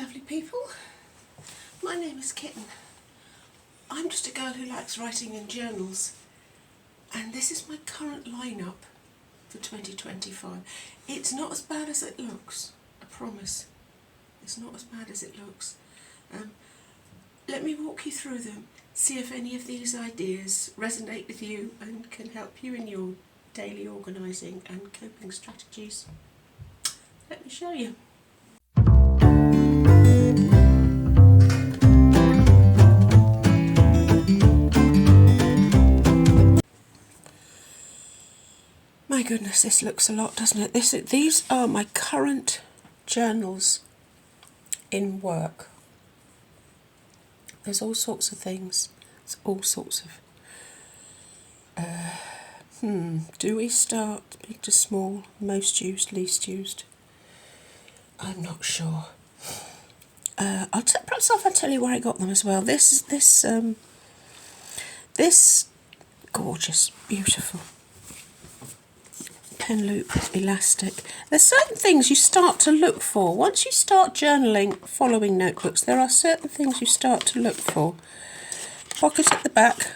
lovely people. My name is Kitten. I'm just a girl who likes writing in journals, and this is my current lineup for 2025. It's not as bad as it looks, I promise. It's not as bad as it looks. Let me walk you through them, see if any of these ideas resonate with you and can help you in your daily organising and coping strategies. Let me show you. My goodness, this looks a lot, doesn't it? These are my current journals in work. There's all sorts of things. It's all sorts of... do we start big to small, most used, least used? I'm not sure. Perhaps I'll tell you where I got them as well. This gorgeous, beautiful pen loop elastic. There's certain things you start to look for. Once you start journaling, following notebooks, there are certain things you start to look for. Pocket at the back.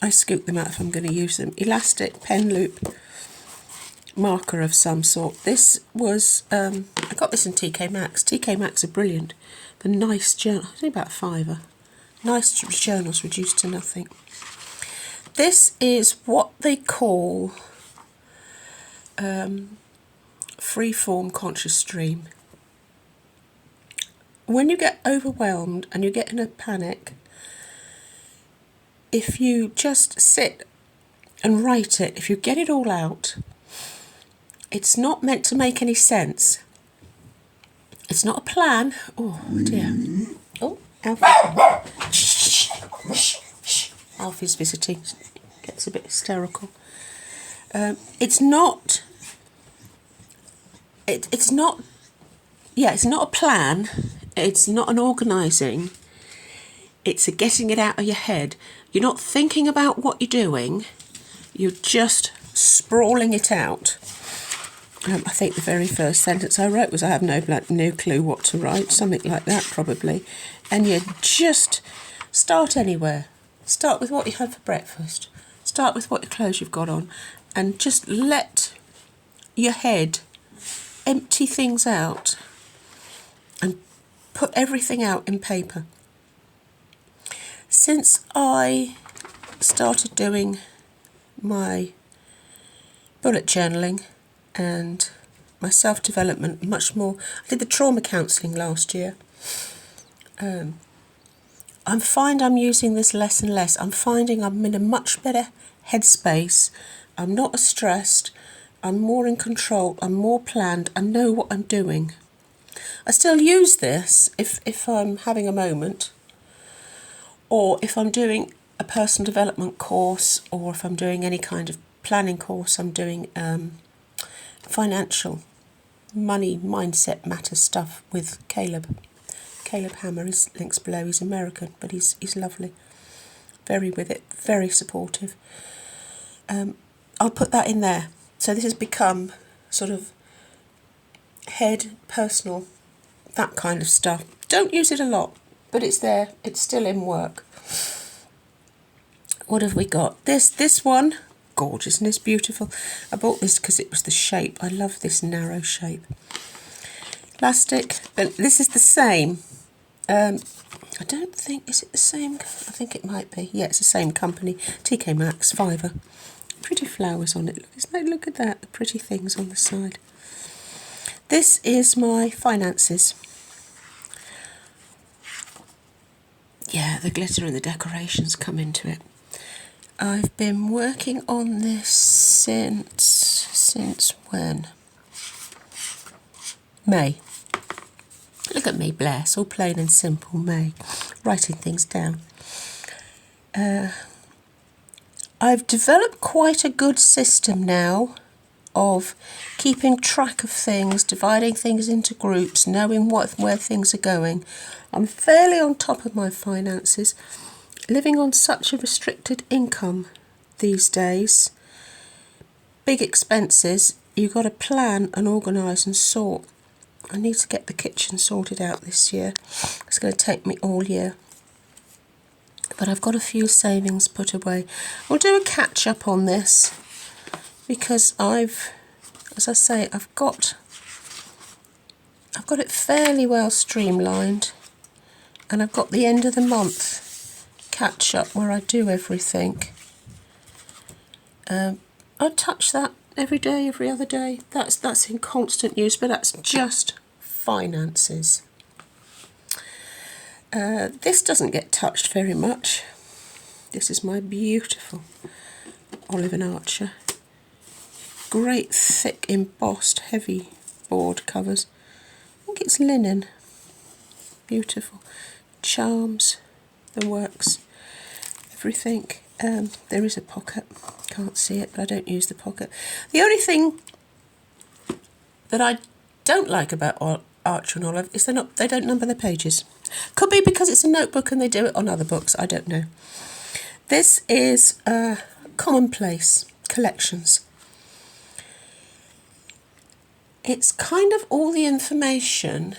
I scoop them out if I'm going to use them. Elastic, pen loop, marker of some sort. This was, I got this in TK Maxx. TK Maxx are brilliant. The nice journal, I think about a £5. Nice journals reduced to nothing. This is what they call free-form conscious stream. When you get overwhelmed and you get in a panic, if you just sit and write it, if you get it all out, it's not meant to make any sense. It's not a plan. Oh dear. Oh, Alfie. Alfie's visiting. Gets a bit hysterical. It's not a plan, it's not an organising, it's a getting it out of your head. You're not thinking about what you're doing, you're just sprawling it out. I think the very first sentence I wrote was, I have no clue what to write, something like that probably. And you just start anywhere. Start with what you had for breakfast. Start with what clothes you've got on. And just let your head empty things out and put everything out in paper. Since I started doing my bullet journaling and my self-development much more, I did the trauma counselling last year. I find I'm using this less and less. I'm finding I'm in a much better headspace. I'm not as stressed, I'm more in control, I'm more planned, I know what I'm doing. I still use this if I'm having a moment, or if I'm doing a personal development course, or if I'm doing any kind of planning course. I'm doing financial, money, mindset, matter stuff with Caleb. Caleb Hammer, his links below. He's American, but he's lovely. Very with it, very supportive. I'll put that in there. So this has become sort of head, personal, that kind of stuff. Don't use it a lot, but it's there. It's still in work. What have we got? This one, gorgeous and it's beautiful. I bought this because it was the shape. I love this narrow shape. Elastic. This is the same. I don't think, is it the same? I think it might be. Yeah, it's the same company. TK Maxx, £5. Pretty flowers on it. Look at that, the pretty things on the side. This is my finances. Yeah, the glitter and the decorations come into it. I've been working on this since when? May. Look at me, bless, all plain and simple, May. Writing things down. I've developed quite a good system now of keeping track of things, dividing things into groups, knowing where things are going. I'm fairly on top of my finances. Living on such a restricted income these days, big expenses, you've got to plan and organise and sort. I need to get the kitchen sorted out this year. It's going to take me all year. But I've got a few savings put away. We'll do a catch up on this because as I say, I've got it fairly well streamlined, and I've got the end of the month catch up where I do everything. I touch that every day, every other day. That's in constant use, but that's just finances. This doesn't get touched very much. This is my beautiful Olive and Archer. Great thick embossed heavy board covers. I think it's linen. Beautiful. Charms, the works, everything. There is a pocket. Can't see it, but I don't use the pocket. The only thing that I don't like about Archer and Olive is they don't number the pages. Could be because it's a notebook and they do it on other books. I don't know. This is Commonplace Collections. It's kind of all the information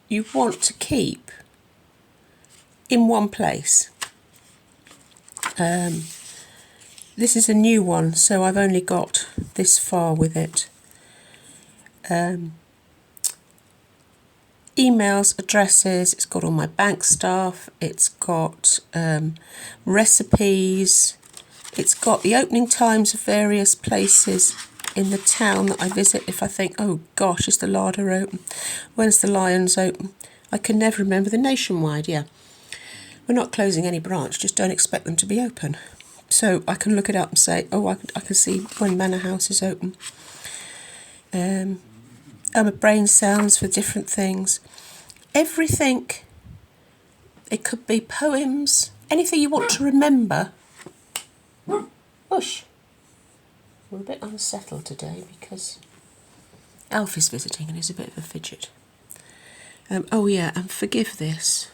you want to keep in one place. This is a new one, so I've only got this far with it. Emails, addresses, it's got all my bank stuff, it's got recipes, it's got the opening times of various places in the town that I visit if I think, oh gosh, is the larder open? When's the Lions open? I can never remember. The Nationwide, yeah. We're not closing any branch, just don't expect them to be open. So I can look it up and say, oh, I can see when Manor House is open. Brain sounds for different things. Everything. It could be poems, anything you want to remember. Whoosh. We're a bit unsettled today because Alf is visiting and he's a bit of a fidget. Oh yeah, and forgive this.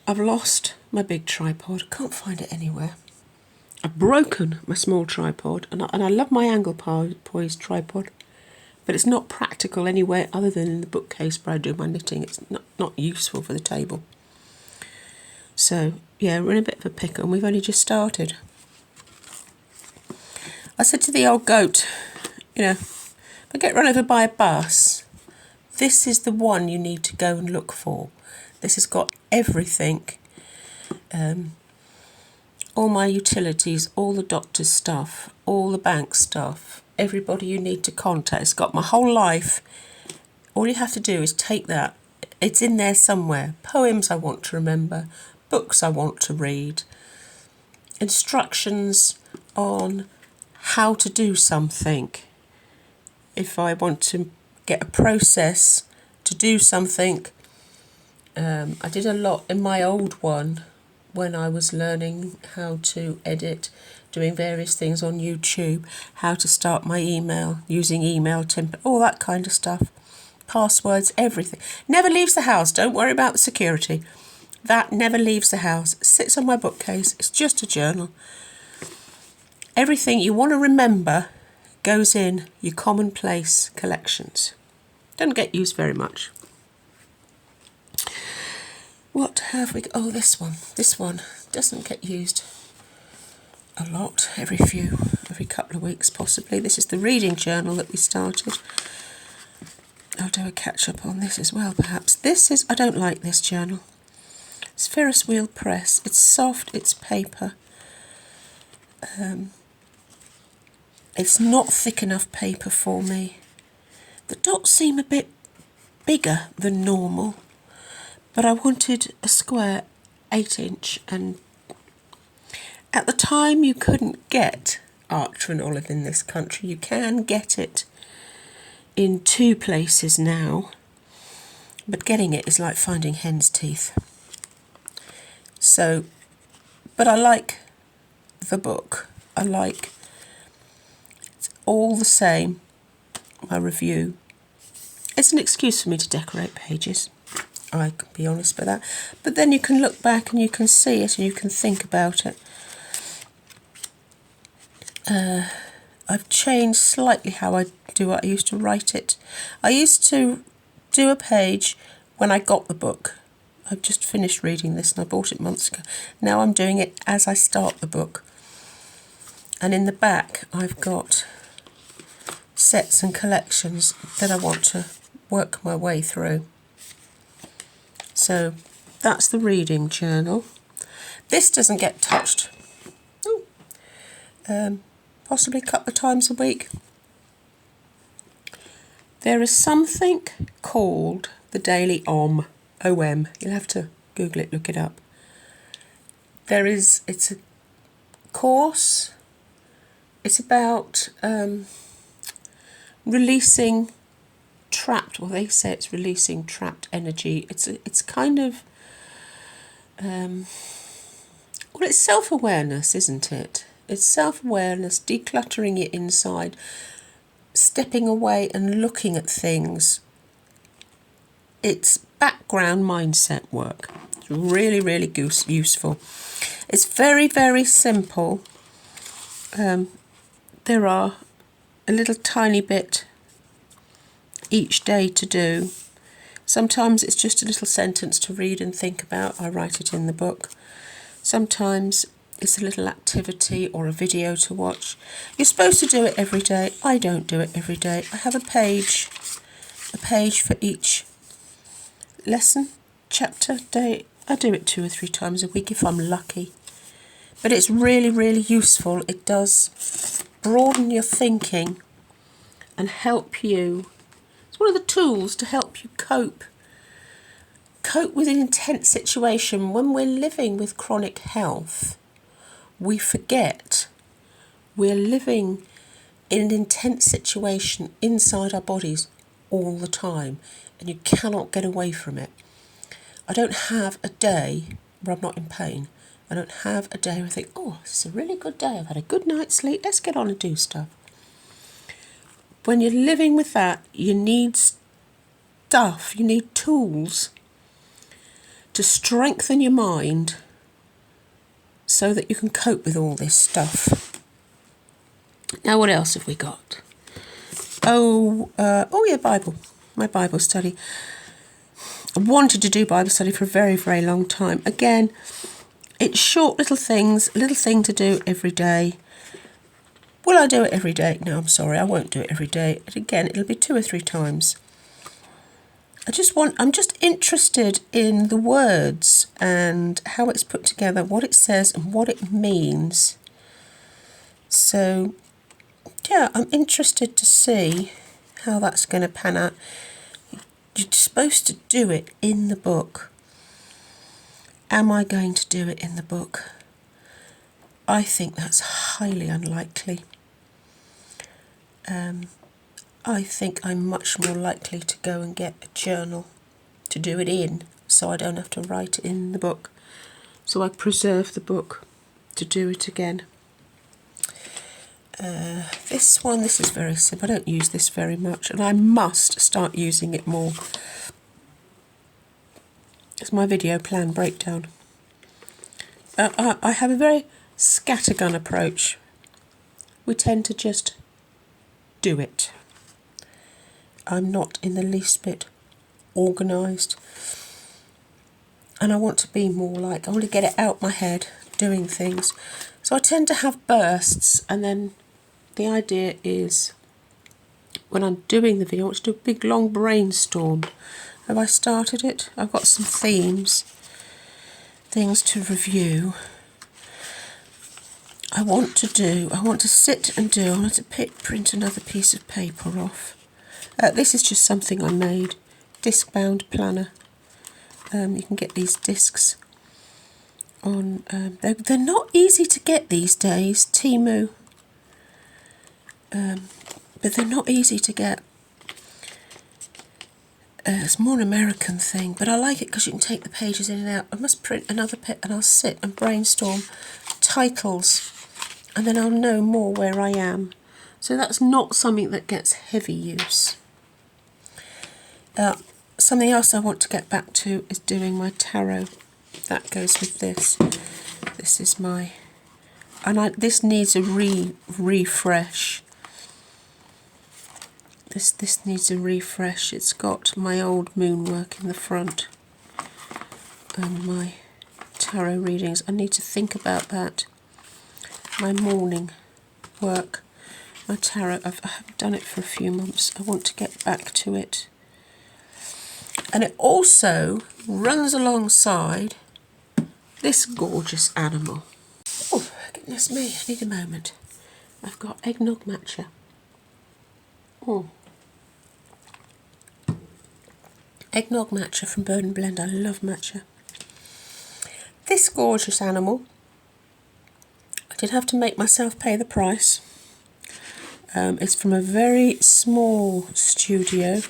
I've lost my big tripod. Can't find it anywhere. I've broken my small tripod, and I love my angle poised tripod, but it's not practical anywhere other than in the bookcase where I do my knitting. It's not useful for the table. So yeah, we're in a bit of a pickle, and we've only just started. I said to the old goat, if I get run over by a bus, this is the one you need to go and look for. This has got everything, all my utilities, all the doctor's stuff, all the bank stuff, everybody you need to contact. It's got my whole life. All you have to do is take that. It's in there somewhere. Poems I want to remember, books I want to read, instructions on how to do something. If I want to get a process to do something, I did a lot in my old one when I was learning how to edit, doing various things on YouTube, how to start my email, using email template, all that kind of stuff, passwords, everything. Never leaves the house. Don't worry about the security. That never leaves the house. It sits on my bookcase. It's just a journal. Everything you want to remember goes in your Commonplace Collections. Don't get used very much. What have we got? Oh, this one. This one doesn't get used a lot, every couple of weeks possibly. This is the reading journal that we started. I'll do a catch up on this as well, perhaps. I don't like this journal. It's Ferris wheel press. It's soft, it's paper. It's not thick enough paper for me. The dots seem a bit bigger than normal, but I wanted a square 8-inch, and at the time you couldn't get Archer and Olive in this country. You can get it in 2 places now, but getting it is like finding hen's teeth. So, but I like the book. It's all the same, my review. It's an excuse for me to decorate pages. I can be honest with that. But then you can look back and you can see it and you can think about it. I've changed slightly how I do it. I used to write it. I used to do a page when I got the book. I've just finished reading this and I bought it months ago. Now I'm doing it as I start the book. And in the back I've got sets and collections that I want to work my way through. So that's the reading journal. This doesn't get touched. Possibly a couple of times a week. There is something called the DailyOm. OM. You'll have to Google it, look it up. It's a course. It's about releasing trapped, well they say it's releasing trapped energy. It's kind of, well it's self-awareness, isn't it? It's self-awareness, decluttering your inside, stepping away and looking at things. It's background mindset work. It's really, really useful. It's very, very simple. There are a little tiny bit each day to do. Sometimes it's just a little sentence to read and think about. I write it in the book. Sometimes it's a little activity or a video to watch. You're supposed to do it every day. I don't do it every day. I have a page for each lesson, chapter, day. I do it 2 or 3 times a week if I'm lucky. But it's really, really useful. It does broaden your thinking and help you. It's one of the tools to help you cope with an intense situation. When we're living with chronic health, we forget we're living in an intense situation inside our bodies all the time, and you cannot get away from it. I don't have a day where I'm not in pain. I don't have a day where I think, oh, this is a really good day. I've had a good night's sleep. Let's get on and do stuff. When you're living with that, you need stuff, you need tools to strengthen your mind so that you can cope with all this stuff. Now, what else have we got? Yeah, Bible. My Bible study. I wanted to do Bible study for a very, very long time. Again, it's short little things, a little thing to do every day. Will I do it every day? No, I'm sorry, I won't do it every day. And again, it'll be 2 or 3 times. I'm just interested in the words and how it's put together, what it says and what it means. So, yeah, I'm interested to see how that's going to pan out. You're supposed to do it in the book. Am I going to do it in the book? I think that's highly unlikely. I think I'm much more likely to go and get a journal to do it in, so I don't have to write it in the book. So I preserve the book to do it again. This is very simple. I don't use this very much, and I must start using it more. It's my video plan breakdown. I have a very scattergun approach. We tend to just do it. I'm not in the least bit organised, and I want to be more like, I want to get it out my head doing things. So I tend to have bursts, and then the idea is when I'm doing the video, I want to do a big long brainstorm. Have I started it? I've got some themes, things to review. I want to sit and do, I want to print another piece of paper off. This is just something I made, disc-bound planner. You can get these discs on, they're not easy to get these days, Temu, but they're not easy to get. It's more an American thing, but I like it because you can take the pages in and out. I must print another bit and I'll sit and brainstorm titles, and then I'll know more where I am. So that's not something that gets heavy use. Something else I want to get back to is doing my tarot. That goes with this. This is my, and this needs a refresh. This needs a refresh. It's got my old moon work in the front and my tarot readings. I need to think about that. My morning work, my tarot, I haven't done it for a few months. I want to get back to it. And it also runs alongside this gorgeous animal. Oh, goodness me, I need a moment. I've got eggnog matcha. Eggnog matcha from Bird and Blend. I love matcha. This gorgeous animal, I did have to make myself pay the price. It's from a very small studio,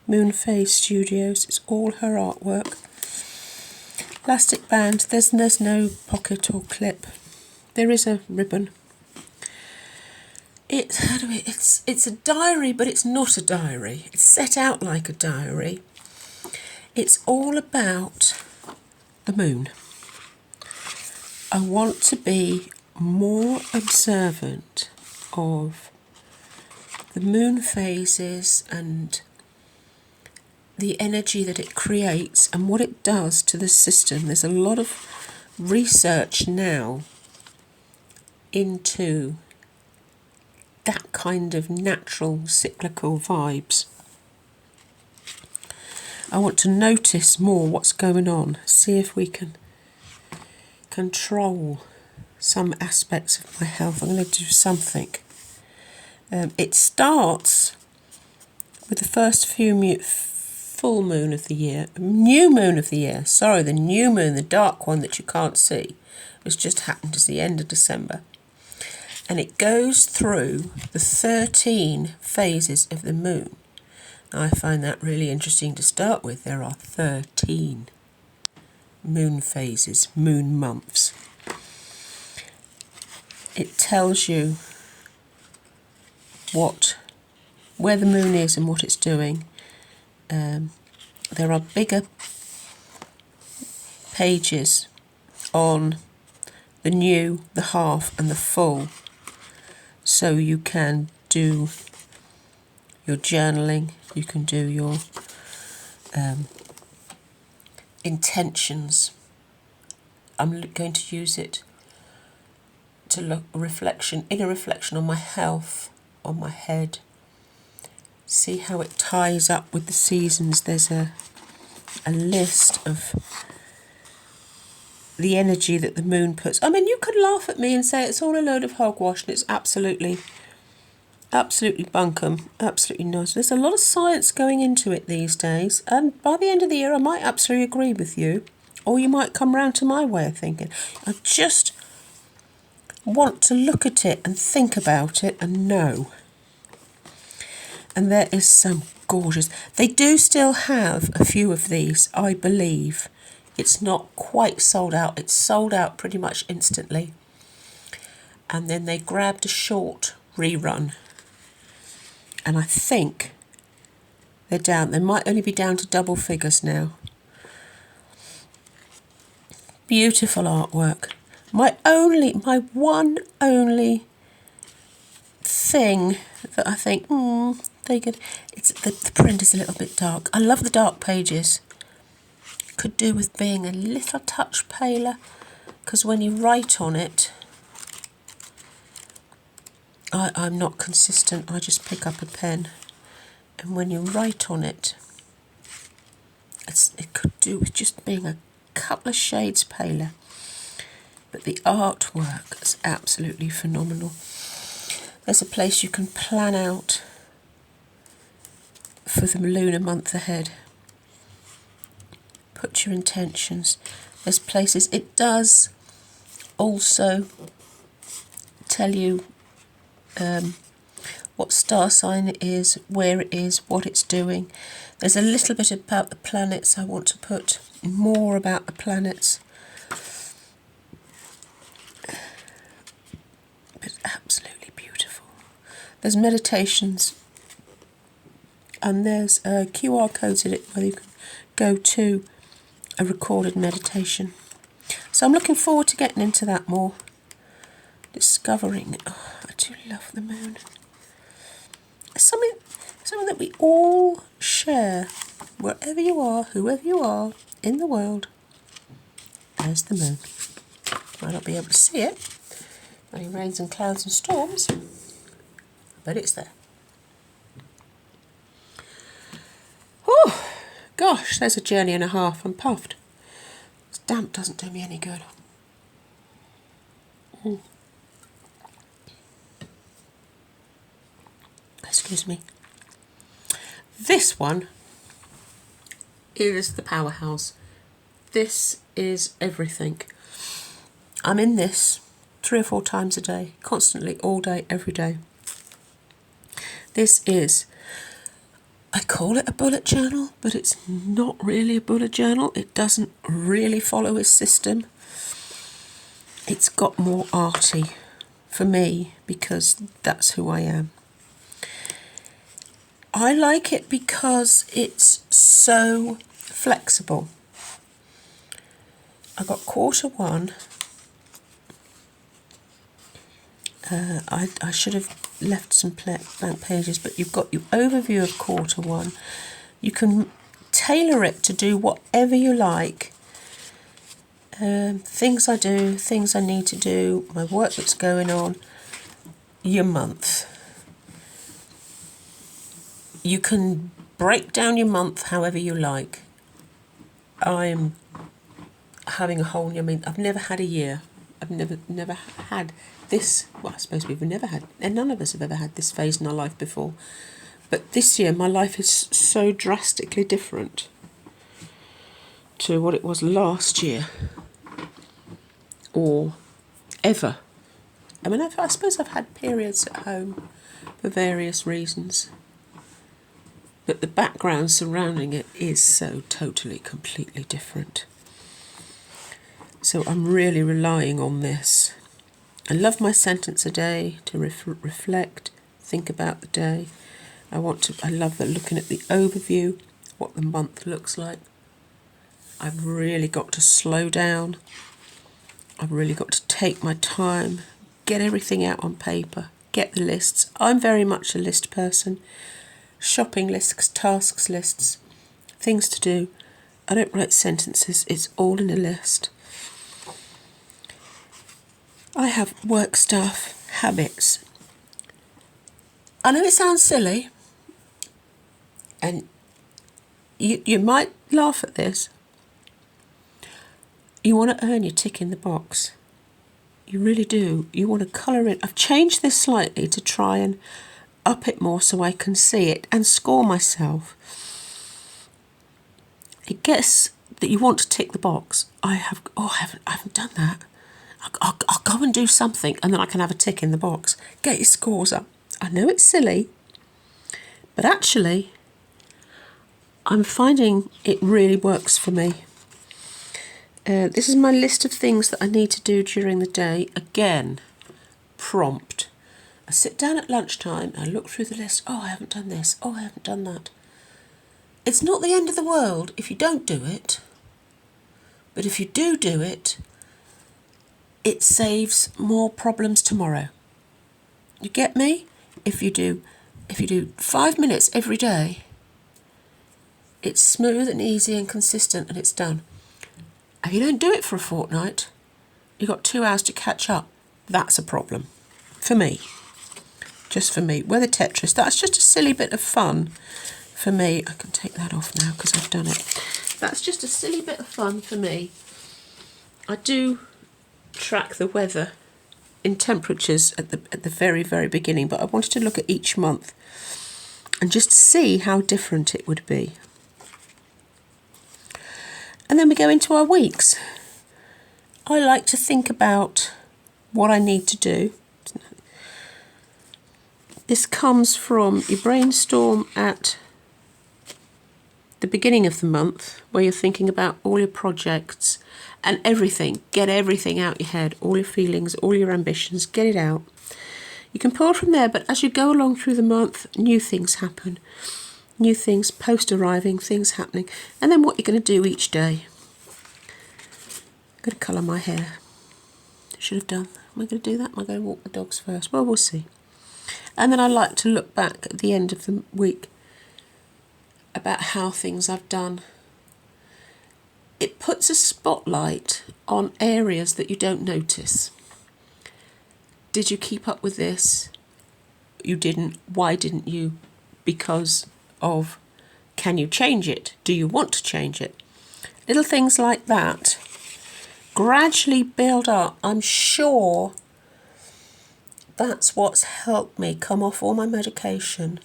Moon Phase Studios. It's all her artwork. Elastic band. There's no pocket or clip. There is a ribbon. It's a diary, but it's not a diary. It's set out like a diary. It's all about the moon. I want to be more observant of the moon phases and the energy that it creates and what it does to the system. There's a lot of research now into that kind of natural cyclical vibes. I want to notice more what's going on, see if we can control some aspects of my health. I'm going to do something. It starts with the first full moon of the year, new moon of the year, sorry, the new moon, the dark one that you can't see, which just happened at the end of December. And it goes through the 13 phases of the moon. Now, I find that really interesting to start with. There are 13 moon phases, moon months. It tells you where the moon is and what it's doing. There are bigger pages on the new, the half and the full, so you can do your journaling, you can do your intentions. I'm going to use it to look inner reflection on my health, on my head, see how it ties up with the seasons. There's a list of the energy that the moon puts. I mean, you could laugh at me and say it's all a load of hogwash, and it's absolutely bunkum, absolutely nice. There's a lot of science going into it these days, and by the end of the year I might absolutely agree with you, or you might come round to my way of thinking. I just want to look at it and think about it and know. And there is some gorgeous. They do still have a few of these, I believe. It's not quite sold out. It's sold out pretty much instantly. And then they grabbed a short rerun. And I think they're down. They might only be down to double figures now. Beautiful artwork. My one only thing that I think, they could. It's the print is a little bit dark. I love the dark pages. Could do with being a little touch paler, because when you write on it, I'm not consistent. I just pick up a pen, and when you write on it, it could do with just being a couple of shades paler. But the artwork is absolutely phenomenal. There's a place you can plan out for the lunar month ahead. Put your intentions. There's places. It does also tell you what star sign it is, where it is, what it's doing. There's a little bit about the planets. I want to put more about the planets. But absolutely beautiful. There's meditations, and there's QR codes in it where you can go to a recorded meditation. So I'm looking forward to getting into that more. Discovering, I do love the moon. something that we all share, wherever you are, whoever you are in the world. There's the moon. Might not be able to see it, only rains and clouds and storms, but it's there. Oh, gosh, there's a journey and a half. I'm puffed. This damp doesn't do me any good. Excuse me. This one is the powerhouse. This is everything. I'm in this 3 or 4 times a day, constantly, all day, every day. This is, I call it a bullet journal, but it's not really a bullet journal. It doesn't really follow a system. It's got more arty for me because that's who I am. I like it because it's so flexible. I got Q1. I should have left some blank pages, but you've got your overview of Q1. You can tailor it to do whatever you like. Things I do, things I need to do, my work that's going on, your month. You can break down your month however you like. I'm having a whole, I mean, I've never had a year. I've never had this, well, I suppose we've never had, and none of us have ever had this phase in our life before. But this year, my life is so drastically different to what it was last year, or ever. I mean, I suppose I've had periods at home for various reasons, but the background surrounding it is so totally, completely different. So I'm really relying on this. I love my sentence a day to reflect, think about the day. I love looking at the overview, what the month looks like. I've really got to slow down. I've really got to take my time, get everything out on paper, get the lists. I'm very much a list person. Shopping lists, tasks lists, things to do. I don't write sentences, it's all in a list. I have work stuff, habits. I know it sounds silly, and you might laugh at this. You want to earn your tick in the box. You really do. You want to colour it. I've changed this slightly to try and up it more so I can see it and score myself. It gets that you want to tick the box. I haven't done that. I'll go and do something and then I can have a tick in the box. Get your scores up. I know it's silly, but actually I'm finding it really works for me. This is my list of things that I need to do during the day. Again, prompt. I sit down at lunchtime, I look through the list. Oh, I haven't done this. Oh, I haven't done that. It's not the end of the world if you don't do it. But if you do it, it saves more problems tomorrow. You get me? If you do 5 minutes every day, it's smooth and easy and consistent and it's done. If you don't do it for a fortnight, you've got 2 hours to catch up. That's a problem. For me. Just for me. Weather Tetris, that's just a silly bit of fun for me. I can take that off now because I've done it. That's just a silly bit of fun for me. I do track the weather in temperatures at the very, very beginning, but I wanted to look at each month and just see how different it would be. And then we go into our weeks. I like to think about what I need to do. This comes from your brainstorm at the beginning of the month, where you're thinking about all your projects and everything. Get everything out your head, all your feelings, all your ambitions, get it out. You can pull from there, but as you go along through the month, new things happen. New things post-arriving, things happening, and then what you're going to do each day. I'm going to colour my hair. Should have done. Am I going to do that? Am I going to walk the dogs first? Well, we'll see. And then I like to look back at the end of the week about how things I've done. It puts a spotlight on areas that you don't notice. Did you keep up with this? You didn't. Why didn't you? Because of, can you change it? Do you want to change it? Little things like that gradually build up. I'm sure that's what's helped me come off all my medication.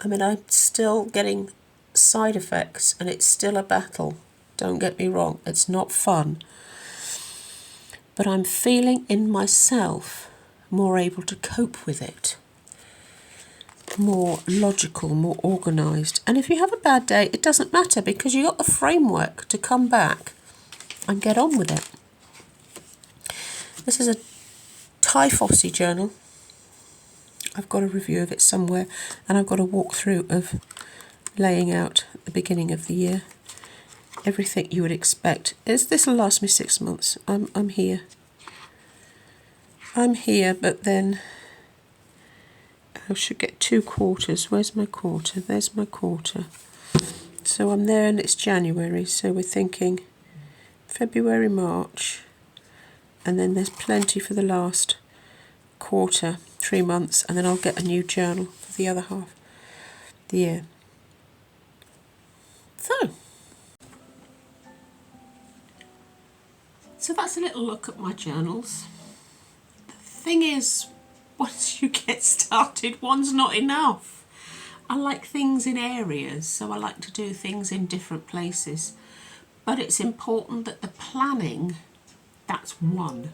I mean, I'm still getting side effects and it's still a battle. Don't get me wrong, it's not fun. But I'm feeling in myself more able to cope with it. More logical, more organised. And if you have a bad day, it doesn't matter because you've got the framework to come back and get on with it. This is a Tiefossie journal. I've got a review of it somewhere, and I've got a walkthrough of laying out at the beginning of the year. Everything you would expect. This will last me 6 months. I'm here. I'm here, but then I should get 2 quarters. Where's my quarter? There's my quarter. So I'm there and it's January, so we're thinking February, March, and then there's plenty for the last quarter, 3 months, and then I'll get a new journal for the other half of the year. So that's a little look at my journals. The thing is, once you get started, one's not enough. I like things in areas, so I like to do things in different places. But it's important that the planning, that's one.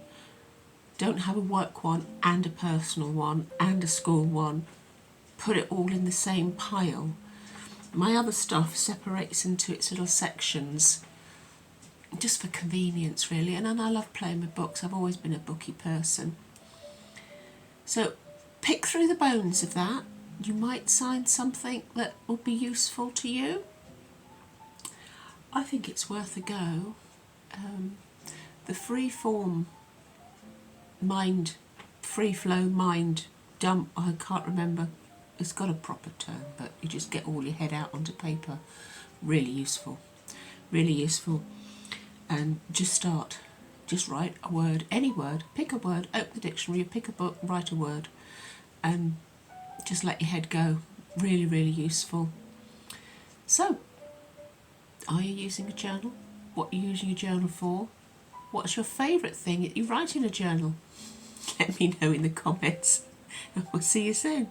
Don't have a work one and a personal one and a school one. Put it all in the same pile. My other stuff separates into its little sections, just for convenience really, and I love playing with books. I've always been a booky person. So pick through the bones of that. You might find something that will be useful to you. I think it's worth a go. The free flow mind dump, I can't remember, it's got a proper term, but you just get all your head out onto paper. Really useful, really useful. And just start, just write a word, any word, pick a word, open the dictionary, pick a book, write a word, and just let your head go. Really, really useful. So, are you using a journal? What are you using a journal for? What's your favourite thing that you write in a journal? Let me know in the comments, and we'll see you soon.